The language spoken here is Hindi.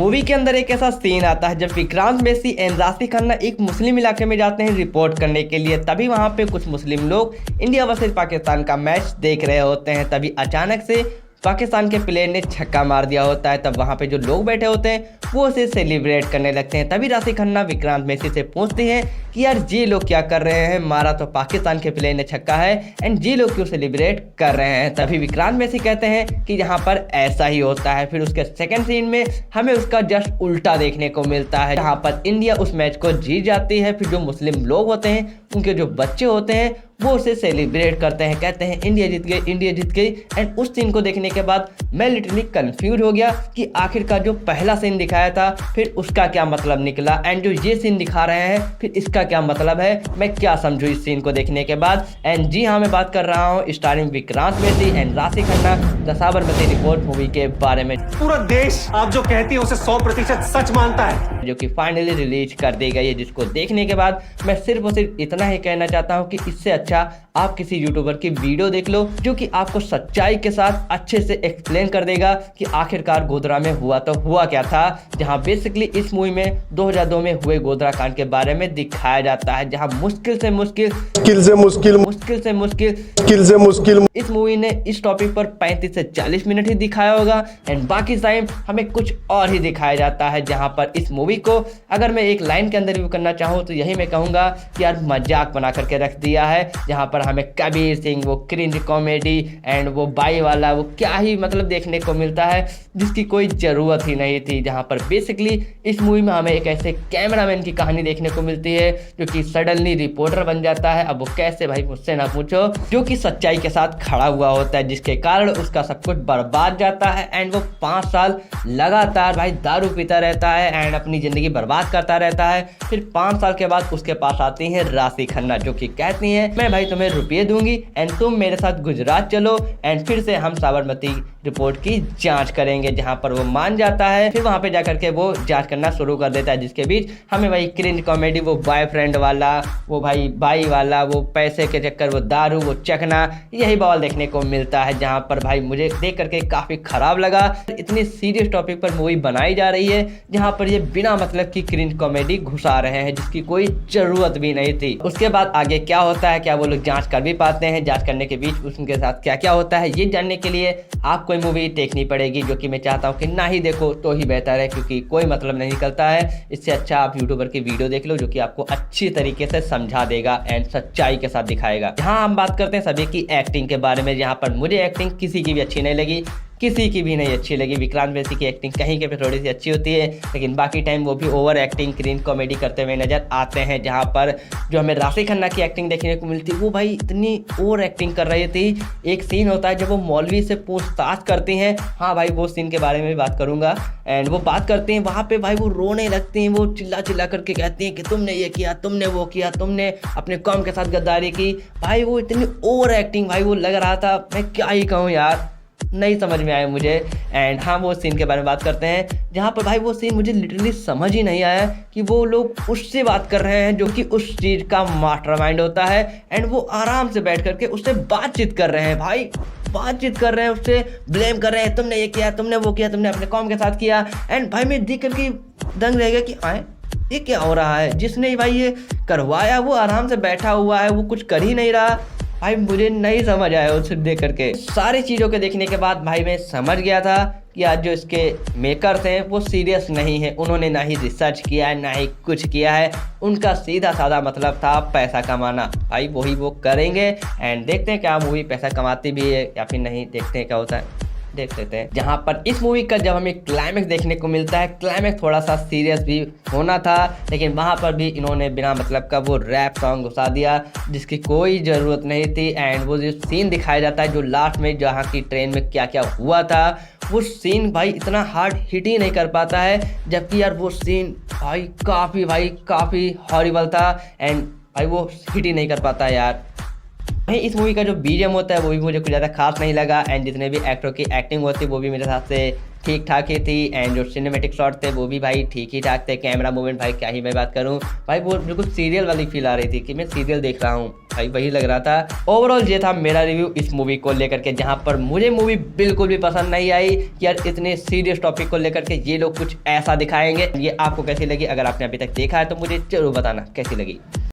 मूवी के अंदर एक ऐसा सीन आता है जब विक्रांत मैसी एंड राशि खन्ना एक मुस्लिम इलाके में जाते हैं रिपोर्ट करने के लिए। तभी वहां पे कुछ मुस्लिम लोग इंडिया वर्सेस पाकिस्तान का मैच देख रहे होते हैं। तभी अचानक से पाकिस्तान के प्लेयर ने छक्का मार दिया होता है। तब वहां पे जो लोग बैठे होते हैं वो उसे सेलिब्रेट करने लगते हैं। तभी राशि खन्ना विक्रांत मैसी से पूछती हैं कि यार ये लोग क्या कर रहे हैं, मारा तो पाकिस्तान के प्लेयर ने छक्का है एंड ये लोग क्यों सेलिब्रेट कर रहे हैं। तभी विक्रांत मैसी कहते हैं कि यहाँ पर ऐसा ही होता है। फिर उसके सेकंड सीन में हमें उसका जस्ट उल्टा देखने को मिलता है, जहाँ पर इंडिया उस मैच को जीत जाती है। फिर जो मुस्लिम लोग होते हैं उनके जो बच्चे होते हैं वो उसे सेलिब्रेट करते हैं, कहते हैं इंडिया जीत गई, इंडिया जीत गई। एंड उस सीन को देखने के बाद मैं लिटरली कंफ्यूज हो गया कि आखिरकार जो पहला सीन दिखाया था फिर उसका क्या मतलब निकला, एंड जो ये सीन दिखा रहे हैं फिर इसका क्या मतलब है, मैं क्या समझूं इस सीन को देखने के बाद। एंड जी हाँ, मैं बात कर रहा हूँ स्टारिंग विक्रांत मैसी एंड राशि Khanna the Sabarmati report movie के बारे में। पूरा देश आप जो कहती है उसे 100% सच मानता है, जो कि फाइनली रिलीज कर दी गई है, जिसको देखने के बाद मैं सिर्फ और सिर्फ इतना ही कहना चाहता हूँ कि इससे अच्छा आप किसी यूट्यूबर की वीडियो देख लो जो कि आपको सच्चाई के साथ अच्छे से एक्सप्लेन कर देगा कि आखिरकार गोधरा में हुआ तो हुआ क्या था। जहां बेसिकली इस मूवी में 2002 में हुए गोधरा कांड के बारे में दिखाया जाता है, जहां मुश्किल से मुश्किल इस मूवी ने इस टॉपिक पर 35 से 40 मिनट ही दिखाया होगा एंड बाकी टाइम हमें कुछ और ही दिखाया जाता है। जहां पर इस मूवी को अगर मैं एक लाइन के अंदर रिव्यू करना चाहूँ तो यही मैं कहूँगा कि यार मजाक बना करके रख दिया है। जहां पर हमें कबीर सिंह वो क्रिंज कॉमेडी एंड वो बाई वाला वो क्या ही मतलब देखने को मिलता है जिसकी कोई ज़रूरत ही नहीं थी। जहां पर बेसिकली इस मूवी में हमें एक ऐसे कैमरामैन की कहानी देखने को मिलती है जो कि सडनली रिपोर्टर बन जाता है। अब वो कैसे, भाई मुझसे ना पूछो, जो कि सच्चाई के साथ खड़ा हुआ होता है, जिसके कारण उसका सब कुछ बर्बाद जाता है एंड वो 5 साल लगातार भाई दारू पीता रहता है एंड अपनी ज़िंदगी बर्बाद करता रहता है। फिर 5 साल के बाद उसके पास आती है राशि खन्ना जो कि कहती हैं मैं भाई तुम्हें रुपये दूंगी एंड तुम मेरे साथ गुजरात चलो एंड फिर से हम साबरमती रिपोर्ट की जांच करेंगे। जहां पर वो मान जाता है, फिर वहां पे जाकर के वो जांच करना शुरू कर देता है, जिसके बीच हमें भाई क्रिंज कॉमेडी वो बॉयफ्रेंड वाला वो भाई बाई वाला वो पैसे के चक्कर वो दारू वो चखना यही बवाल देखने को मिलता है। जहां पर भाई मुझे देख करके काफ़ी ख़राब लगा, इतनी सीरियस टॉपिक पर मूवी बनाई जा रही है जहाँ पर ये बिना मतलब की क्रिंज कॉमेडी घुसा रहे हैं जिसकी कोई ज़रूरत भी नहीं थी। उसके बाद आगे क्या होता है, क्या वो लोग जांच कर भी पाते हैं, जांच करने के बीच उनके साथ क्या क्या होता है, ये जानने के लिए आपको कोई मूवी देखनी पड़ेगी, जो कि मैं चाहता हूँ कि ना ही देखो तो ही बेहतर है क्योंकि कोई मतलब नहीं निकलता है। इससे अच्छा आप यूट्यूबर की वीडियो देख लो जो कि आपको अच्छी तरीके से समझा देगा एंड सच्चाई के साथ दिखाएगा। यहाँ हम बात करते हैं सभी की एक्टिंग के बारे में, जहाँ पर मुझे एक्टिंग किसी की भी अच्छी नहीं लगी, किसी की भी नहीं अच्छी लगी। विक्रांत मैसी की एक्टिंग कहीं के पे थोड़ी सी अच्छी होती है लेकिन बाकी टाइम वो भी ओवर एक्टिंग क्रिंज कॉमेडी करते हुए नजर आते हैं। जहां पर जो हमें राशि खन्ना की एक्टिंग देखने को मिलती है वो भाई इतनी ओवर एक्टिंग कर रही थी। एक सीन होता है जब वो मौलवी से पूछताछ करती हैं, हाँ भाई वो सीन के बारे में भी बात करूंगा, एंड वो बात करते हैं वहाँ पे भाई वो रोने लगती हैं, वो चिल्ला चिल्ला करके कहती हैं कि तुमने ये किया, तुमने वो किया, तुमने अपने कौम के साथ गद्दारी की। भाई वो इतनी ओवर एक्टिंग भाई वो लग रहा था, मैं क्या ही कहूँ यार, नहीं समझ में आया मुझे। एंड हाँ, वो सीन के बारे में बात करते हैं जहाँ पर भाई वो सीन मुझे लिटरली समझ ही नहीं आया कि वो लोग उससे बात कर रहे हैं जो कि उस चीज़ का मास्टरमाइंड होता है एंड वो आराम से बैठ करके उससे बातचीत कर रहे हैं, भाई बातचीत कर रहे हैं, उससे ब्लेम कर रहे हैं, तुमने ये किया, तुमने वो किया, तुमने अपने कौम के साथ किया। एंड भाई मैं देख करके दंग रह गया कि आए ये क्या हो रहा है, जिसने भाई ये करवाया वो आराम से बैठा हुआ है, वो कुछ कर ही नहीं रहा। भाई मुझे नहीं समझ आया उसे देख करके। सारी चीज़ों के देखने के बाद भाई मैं समझ गया था कि आज जो इसके मेकर्स हैं वो सीरियस नहीं है, उन्होंने ना ही रिसर्च किया है ना ही कुछ किया है, उनका सीधा साधा मतलब था पैसा कमाना। भाई वही वो करेंगे एंड देखते हैं क्या मूवी पैसा कमाती भी है या फिर नहीं, देखते हैं क्या होता है, देख लेते हैं। जहाँ पर इस मूवी का जब हमें क्लाइमेक्स देखने को मिलता है, क्लाइमेक्स थोड़ा सा सीरियस भी होना था लेकिन वहाँ पर भी इन्होंने बिना मतलब का वो रैप सॉन्ग घुसा दिया जिसकी कोई ज़रूरत नहीं थी। एंड वो जो सीन दिखाया जाता है जो लास्ट में जहाँ की ट्रेन में क्या क्या हुआ था, वो सीन भाई इतना हार्ड हिट ही नहीं कर पाता है, जबकि यार वो सीन भाई काफ़ी हॉरिबल था एंड भाई वो हिट ही नहीं कर पाता यार। भाई इस मूवी का जो बीजीएम होता है वो भी मुझे कुछ ज़्यादा खास नहीं लगा एंड जितने भी एक्टरों की एक्टिंग होती है वो भी मेरे हिसाब से ठीक ठाक ही थी, एंड जो सिनेमेटिक शॉट थे वो भी भाई ठीक ही ठाक थे। कैमरा मूवमेंट भाई क्या ही मैं बात करूं भाई, वो बिल्कुल सीरियल वाली फील आ रही थी कि मैं सीरियल देख रहा हूं भाई, वही लग रहा था। ओवरऑल ये था मेरा रिव्यू इस मूवी को लेकर के, जहां पर मुझे मूवी बिल्कुल भी पसंद नहीं आई कि यार इतने सीरियस टॉपिक को लेकर के ये लोग कुछ ऐसा दिखाएंगे। ये आपको कैसी लगी? अगर आपने अभी तक देखा है तो मुझे जरूर बताना कैसी लगी।